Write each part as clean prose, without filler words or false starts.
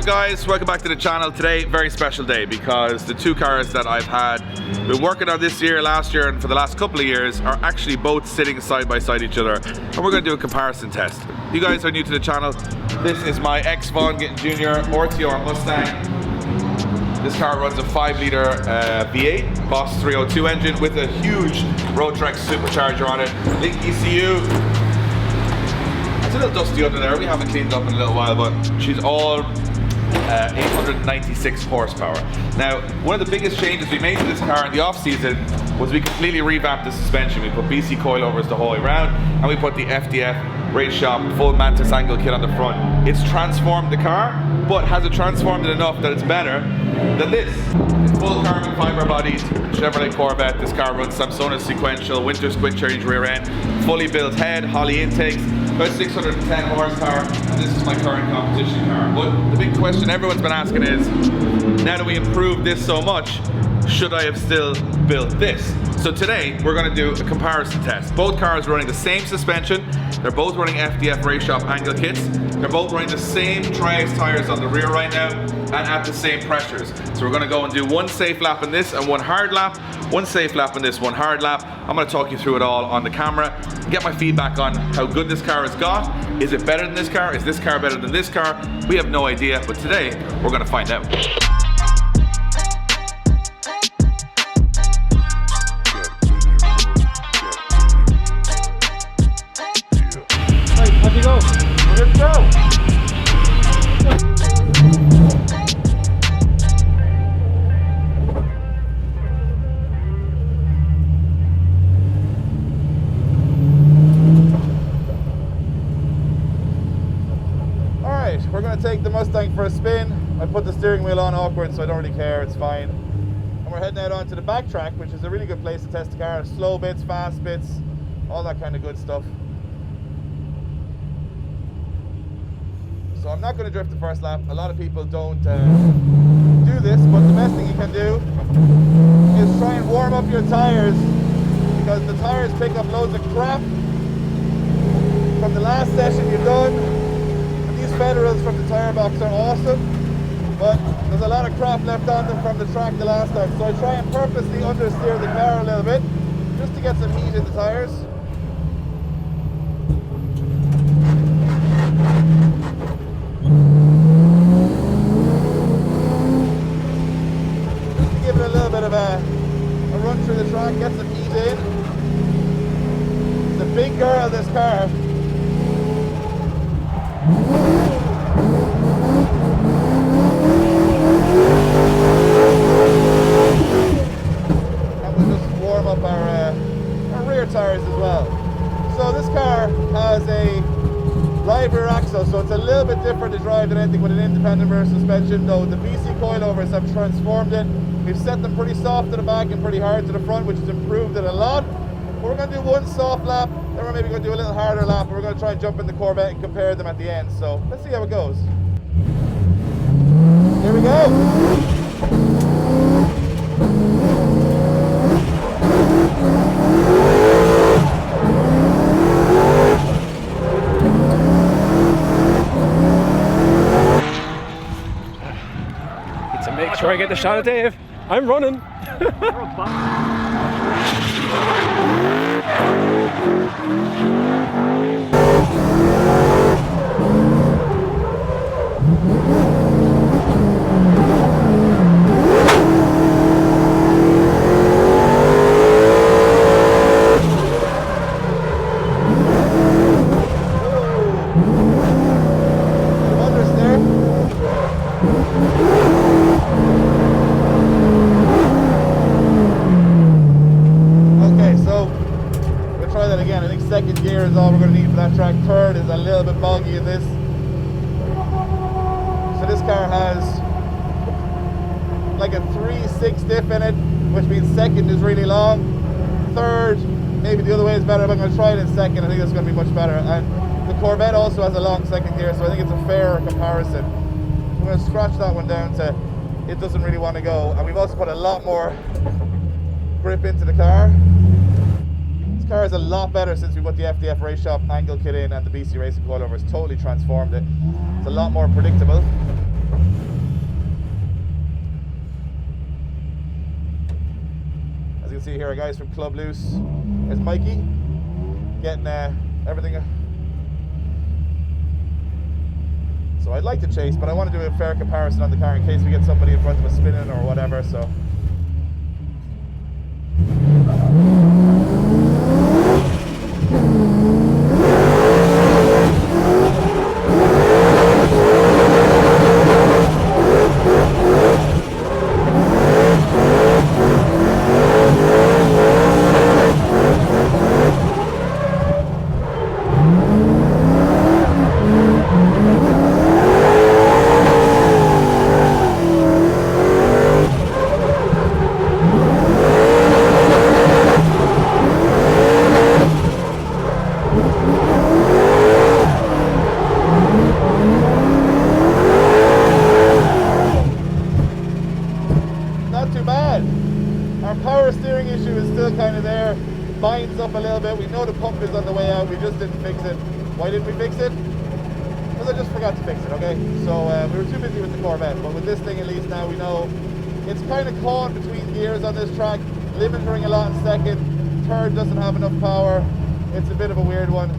up guys, welcome back to the channel. Today, very special day because the two cars that I've been working on this year, last year and for the last couple of years are actually both sitting side by side each other, and we're going to do a comparison test. If you guys are new to the channel, this is my ex-Von Gittin Jr. RTR Mustang. This car runs a 5-litre V8 Boss 302 engine with a huge Roadtrex supercharger on it. Link ECU. It's a little dusty under there, we haven't cleaned up in a little while, but she's all 896 horsepower. Now, one of the biggest changes we made to this car in the off-season was we completely revamped the suspension. We put BC coilovers the whole way around, and we put the FDF Race Shop full Mantis angle kit on the front. It's transformed the car, but has it transformed it enough that it's better than this? It's full carbon fiber bodied Chevrolet Corvette. This car runs Samsonite sequential, Winters quick change rear end, fully built head, Holley intakes, about 610 horsepower, and this is my current competition car. But the big question everyone's been asking is, now that we improved this so much, should I have still built this? So today, we're gonna do a comparison test. Both cars are running the same suspension, they're both running FDF Race Shop angle kits, they're both running the same Tri-Ace tires on the rear right now, and at the same pressures. So we're gonna go and do one safe lap in this and one hard lap, one safe lap in this, one hard lap. I'm gonna talk you through it all on the camera, get my feedback on how good this car has got. Is it better than this car? Is this car better than this car? We have no idea, but today, we're gonna find out. Off you go. Let's go. Alright, we're going to take the Mustang for a spin. I put the steering wheel on awkward, so I don't really care, it's fine. And we're heading out onto the back track, which is a really good place to test the car. Slow bits, fast bits, all that kind of good stuff. So I'm not going to drift the first lap. A lot of people don't do this, but the best thing you can do is try and warm up your tires, because the tires pick up loads of crap from the last session you've done. And these Federals from the tire box are awesome, but there's a lot of crap left on them from the track the last time. So I try and purposely understeer the car a little bit, just to get some heat in the tires. Give it a little bit of a run through the track, get some heat in. It's a big girl, this car. And we'll just warm up our rear tires as well. So this car has a live rear axle, so it's a little bit different to drive than anything with an independent rear suspension, though the BC coilovers have transformed it. We've set them pretty soft to the back and pretty hard to the front, which has improved it a lot. But we're going to do one soft lap, then we're maybe going to do a little harder lap, and we're going to try and jump in the Corvette and compare them at the end. So let's see how it goes. Here we go. Make sure I get the shot of Dave. I'm running. Second gear is all we're going to need for that track. Third is a little bit boggy in this. So this car has like a 3/6 diff in it, which means second is really long. Third, maybe the other way is better, but I'm going to try it in second. I think that's going to be much better. And the Corvette also has a long second gear, so I think it's a fair comparison. I'm going to scratch that one down to it doesn't really want to go. And we've also put a lot more grip into the car. This car is a lot better since we put the FDF Race Shop angle kit in, and the BC Racing coilovers totally transformed it. It's a lot more predictable. As you can see here, our guys from Club Loose. There's Mikey getting everything. So I'd like to chase, but I want to do a fair comparison on the car in case we get somebody in front of us spinning or whatever. So. Binds up a little bit. We know the pump is on the way out. We just didn't fix it. Why didn't we fix it? Because I just forgot to fix it, okay? So we were too busy with the Corvette, but with this thing at least now we know it's kind of caught between gears on this track, limiting a lot in second, third doesn't have enough power. It's a bit of a weird one.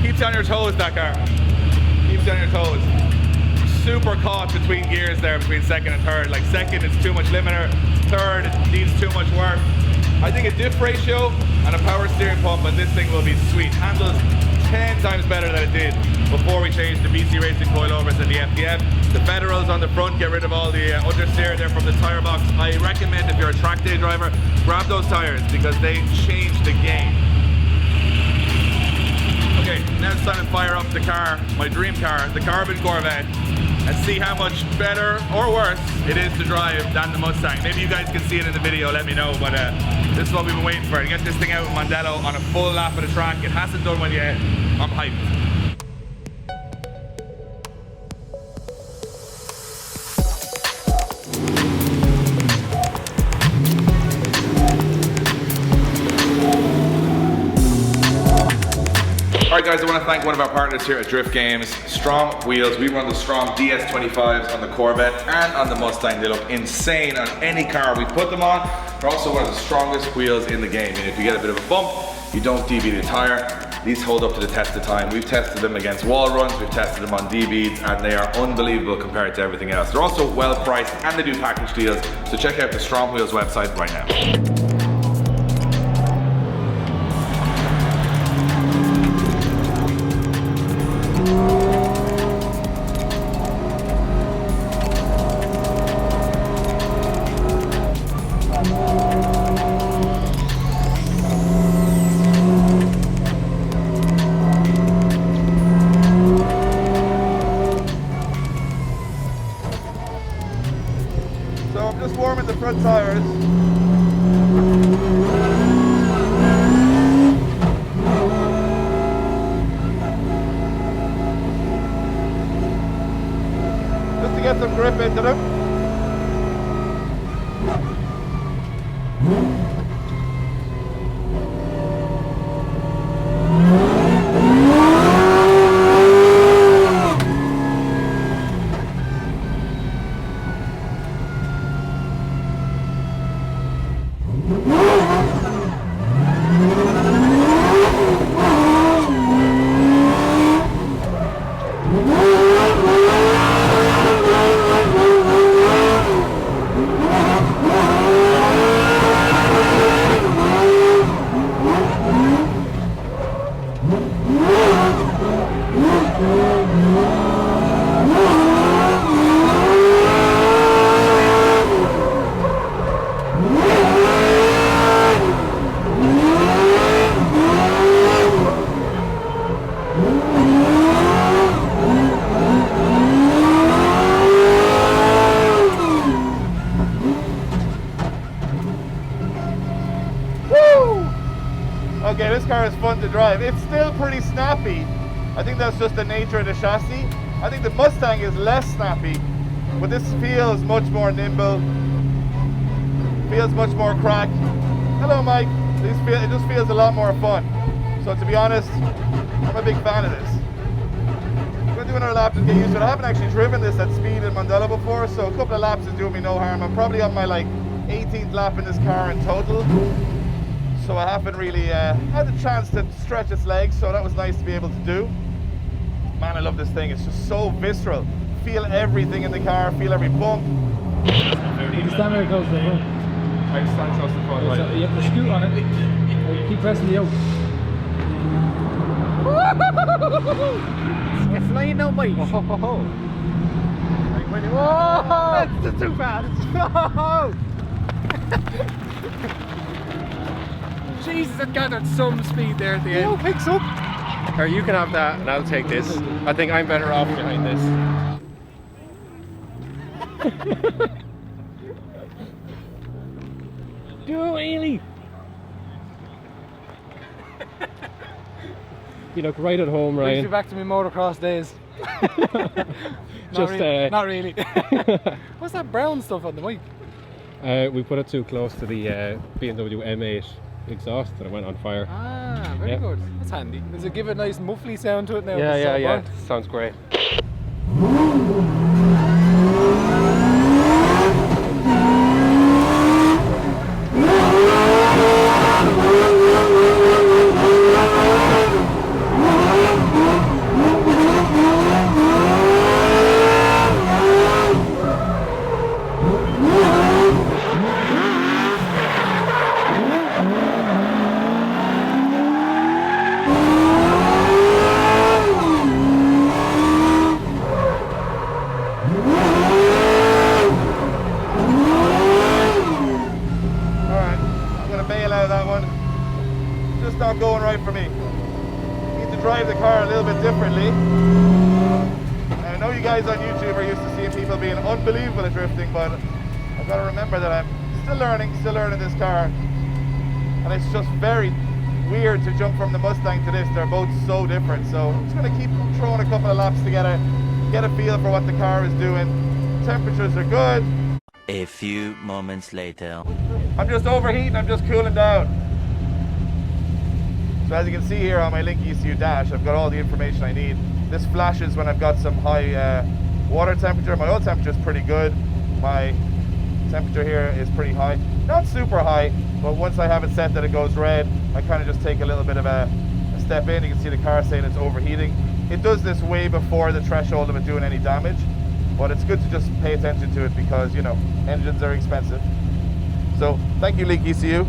Keeps you on your toes, that car. Keeps you on your toes. Super caught between gears there, between second and third. Like second, it's too much limiter. Third, it needs too much work. I think a diff ratio and a power steering pump on this thing will be sweet. Handles 10 times better than it did before we changed the BC Racing coilovers and the FDF. The federals on the front, get rid of all the understeer there from the tire box. I recommend if you're a track day driver, grab those tires because they change the game. Okay, now it's time to fire up the car, my dream car, the Carbon Corvette, and see how much better or worse it is to drive than the Mustang. Maybe you guys can see it in the video, let me know, but this is what we've been waiting for, to get this thing out with Mondello on a full lap of the track. It hasn't done one yet. I'm hyped. Alright guys, I want to thank one of our partners here at Drift Games, Strong Wheels. We run the Strong DS25s on the Corvette and on the Mustang. They look insane on any car we put them on. They're also one of the strongest wheels in the game. And if you get a bit of a bump, you don't DB the tire. These hold up to the test of time. We've tested them against wall runs, we've tested them on D-beads, and they are unbelievable compared to everything else. They're also well priced and they do package deals. So check out the Strong Wheels website right now. So I'm just warming the front tires. Just to get some grip into them. to drive. It's still pretty snappy. I think that's just the nature of the chassis. I think the Mustang is less snappy, but this feels much more nimble, feels much more crack. Hello, Mike. It just feels a lot more fun. So to be honest, I'm a big fan of this. I'm going to do another lap to get used to it. I haven't actually driven this at speed in Mandela before, so a couple of laps is doing me no harm. I'm probably on my like 18th lap in this car in total. So I haven't really had the chance to stretch its legs, so that was nice to be able to do. Man, I love this thing. It's just so visceral. Feel everything in the car, feel every bump. You can stand very close to the front. I stand close to the front, right? You have to scoot on it. Keep pressing the yoke. You're flying now, mate. Whoa! That's too fast. Jesus, it gathered some speed there at the end. Picks up. Or you can have that and I'll take this. I think I'm better off behind this. Do wheelie. You look right at home, Ryan. Brings me back to my motocross days. Not really. What's that brown stuff on the mic? We put it too close to the BMW M8 exhaust and it went on fire. Ah, very good. That's handy. Does it give a nice muffly sound to it now? Yeah. Sounds great. Not going right for me. Need to drive the car a little bit differently. I know you guys on YouTube are used to seeing people being unbelievable at drifting, but I've got to remember that I'm still learning this car. And it's just very weird to jump from the Mustang to this. They're both so different. So I'm just going to keep throwing a couple of laps together, get a feel for what the car is doing. Temperatures are good. A few moments later. I'm just overheating, I'm just cooling down. So as you can see here on my Link ECU dash, I've got all the information I need. This flashes when I've got some high water temperature. My oil temperature is pretty good. My temperature here is pretty high. Not super high, but once I have it set that it goes red, I kind of just take a little bit of a step in. You can see the car saying it's overheating. It does this way before the threshold of it doing any damage, but it's good to just pay attention to it because, you know, engines are expensive. So thank you, Link ECU.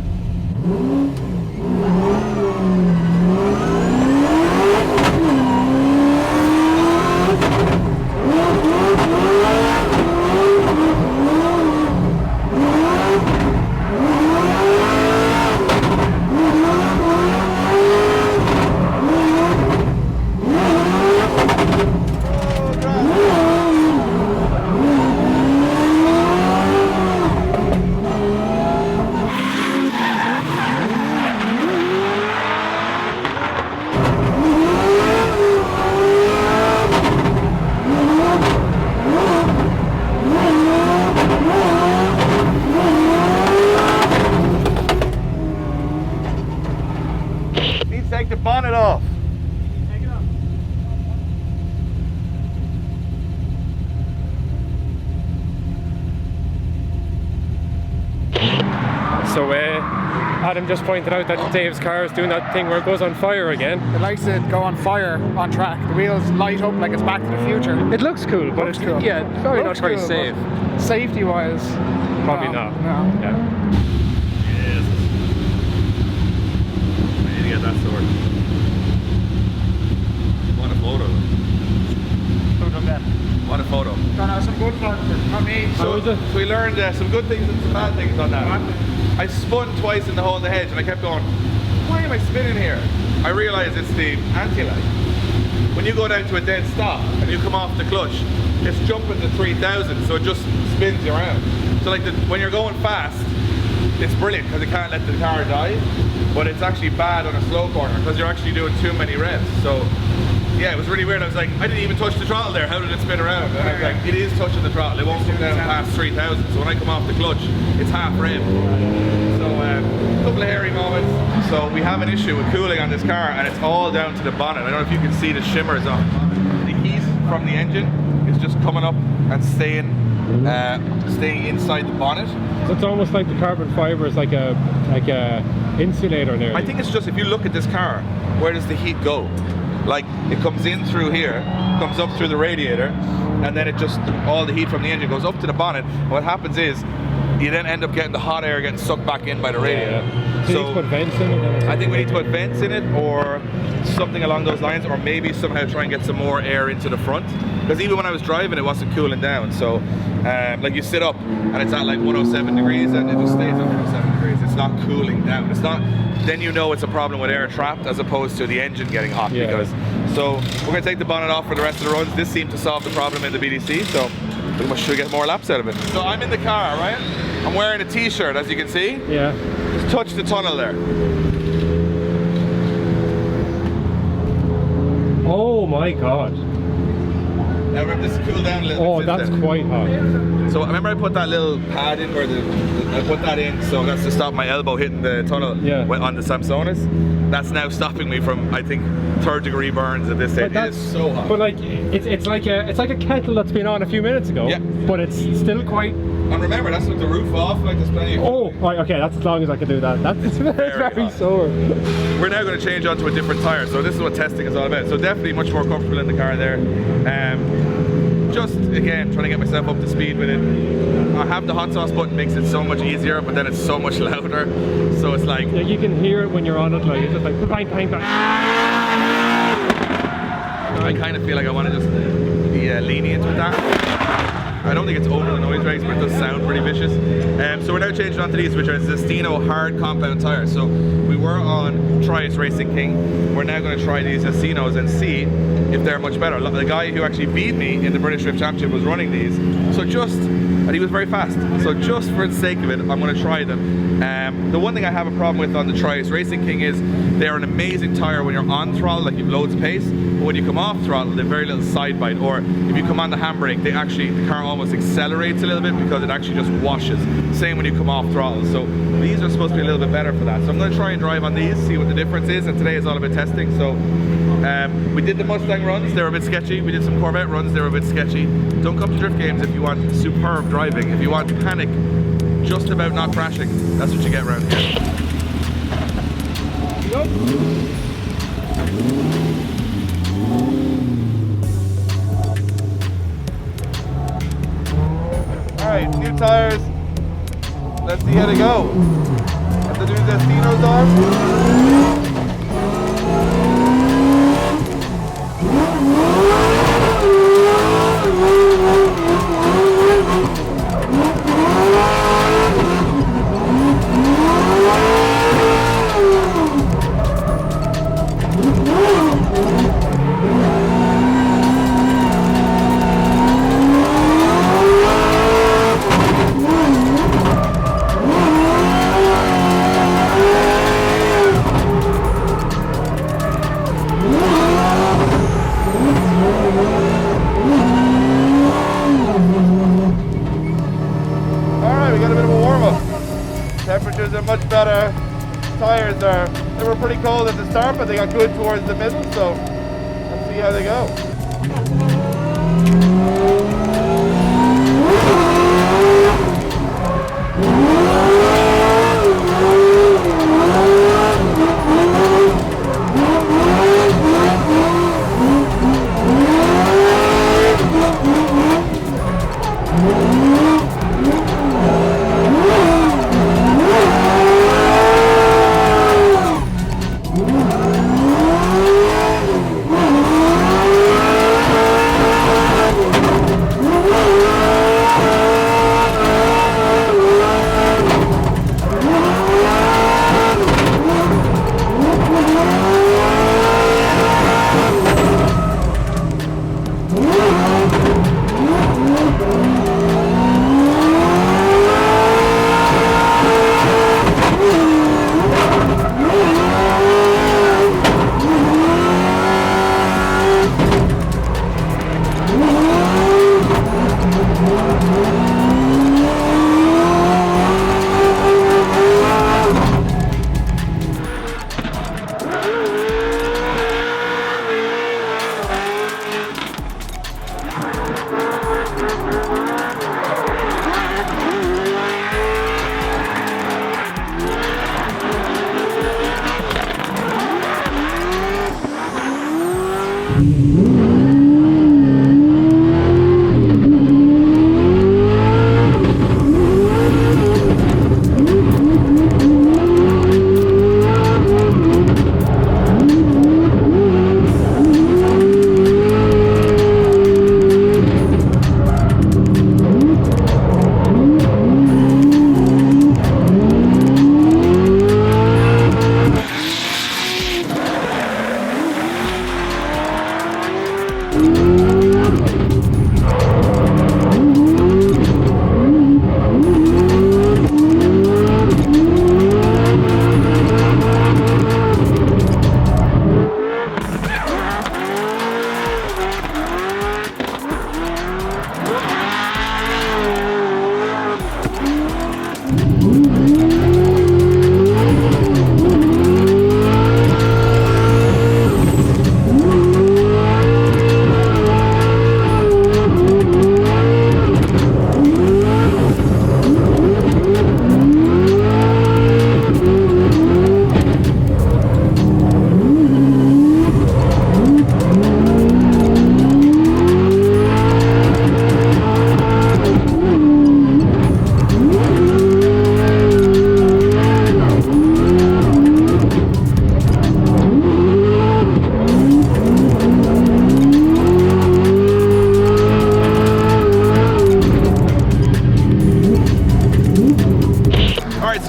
Take the bonnet off. Take it off. So Adam just pointed out that Dave's car is doing that thing where it goes on fire again. It likes to go on fire on track. The wheels light up like it's Back to the Future. It looks cool, but Looks it's cool. yeah, probably Looks not very cool, safe. but safety-wise, Probably no, not. No. Yeah. Yes. I need to get that sorted. What a photo. Who done that? What a photo. Gonna have some good fun. Not me. So we learned some good things and some bad things on that. I spun twice in the hole in the hedge and I kept going, why am I spinning here? I realised it's the anti-lag. When you go down to a dead stop and you come off the clutch, it's jumping to 3000, so it just spins you around. So like when you're going fast, it's brilliant because it can't let the car die. but it's actually bad on a slow corner because you're actually doing too many revs. So yeah, it was really weird. I was like, I didn't even touch the throttle there. How did it spin around? And I was like, it is touching the throttle. It won't come down past 3,000. So when I come off the clutch, it's half rev. So a couple of hairy moments. So we have an issue with cooling on this car, and it's all down to the bonnet. I don't know if you can see the shimmers on the heat from the engine is just coming up and staying inside the bonnet. So it's almost like the carbon fiber is like a insulator nearly. I think it's just, if you look at this car, where does the heat go? Like, it comes in through here, comes up through the radiator, and then it just, all the heat from the engine goes up to the bonnet. And what happens is, you then end up getting the hot air getting sucked back in by the radiator. Do you need to put vents in it? I think we need to put vents in it, or something along those lines, or maybe somehow try and get some more air into the front. Because even when I was driving, it wasn't cooling down. So, like, you sit up and it's at like 107 degrees, and it just stays at 107 degrees. It's not cooling down. It's not. Then you know it's a problem with air trapped as opposed to the engine getting hot. Because so we're going to take the bonnet off for the rest of the runs. This seemed to solve the problem in the BDC, so we should get more laps out of it. So I'm in the car, right? I'm wearing a t-shirt, as you can see. Yeah. Just touch the tunnel there. Oh my god. Now remember, this is cooled down a little bit. Oh, that's quite hot. So I remember I put that little pad in, or I put that in, so that's to stop my elbow hitting the tunnel on the Samsonis. That's now stopping me from, I think, 3rd-degree burns at this stage. It's so hot. But like, it's like a kettle that's been on a few minutes ago. Yeah. But it's still quite. And remember, that's with the roof off, like there's plenty of... Oh, right, okay, that's as long as I can do that. That's very sore. We're now going to change onto a different tyre, so this is what testing is all about. So definitely much more comfortable in the car there. Just, again, trying to get myself up to speed with it. I have the hot sauce button, makes it so much easier, but then it's so much louder. So it's like... Yeah, you can hear it when you're on it, like, it's just like bang, bang, bang. I kind of feel like I want to just be lenient with that. I don't think it's over the noise rates, but it does sound pretty vicious. So we're now changing on to these, which are Zestino hard compound tires. So we were on Trius Racing King. We're now going to try these Zestinos and see if they're much better. The guy who actually beat me in the British Drift Championship was running these. And he was very fast. So just for the sake of it, I'm going to try them. The one thing I have a problem with on the Trius Racing King is they're an amazing tire when you're on throttle, like you've loads of pace, but when you come off throttle, they're very little side bite, or if you come on the handbrake, the car almost accelerates a little bit because it actually just washes. Same when you come off throttle. So these are supposed to be a little bit better for that. So I'm going to try and drive on these, see what the difference is, and today is all about testing. So we did the Mustang runs, they were a bit sketchy. We did some Corvette runs, they were a bit sketchy. Don't come to drift games if you want superb driving. If you want panic just about not crashing, that's what you get around here. Alright, new tires. Let's see how they go. Have the new Zestinos on. Temperatures are much better. Tires they were pretty cold at the start, but they got good towards the middle, so let's see how they go.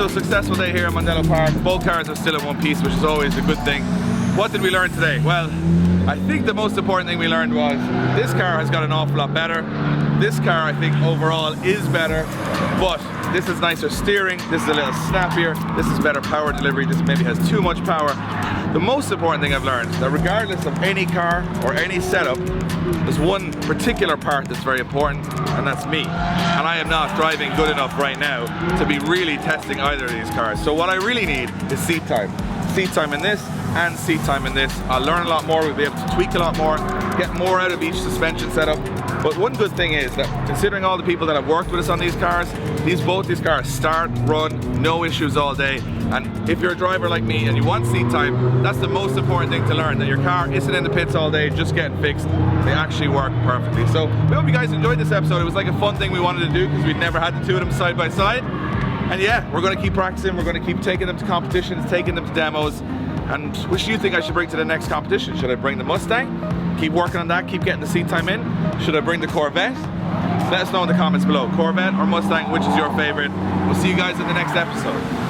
so successful day here at Mondello Park. Both cars are still in one piece, which is always a good thing. What did we learn today? Well, I think the most important thing we learned was this car has got an awful lot better. This car, I think, overall is better, but this is nicer steering, this is a little snappier, this is better power delivery, this maybe has too much power. The most important thing I've learned, that regardless of any car or any setup, there's one particular part that's very important, and that's me. And I am not driving good enough right now to be really testing either of these cars. So what I really need is seat time. Seat time in this and seat time in this. I'll learn a lot more, we'll be able to tweak a lot more, get more out of each suspension setup. But one good thing is that considering all the people that have worked with us on these cars, both these cars start, run, no issues all day. And if you're a driver like me and you want seat time, that's the most important thing to learn, that your car isn't in the pits all day just getting fixed. They actually work perfectly. So we hope you guys enjoyed this episode. It was like a fun thing we wanted to do because we'd never had the two of them side by side. And yeah, we're going to keep practicing, we're going to keep taking them to competitions, taking them to demos. And which do you think I should bring to the next competition? Should I bring the Mustang? Keep working on that, keep getting the seat time in? Should I bring the Corvette? Let us know in the comments below. Corvette or Mustang, which is your favorite? We'll see you guys in the next episode.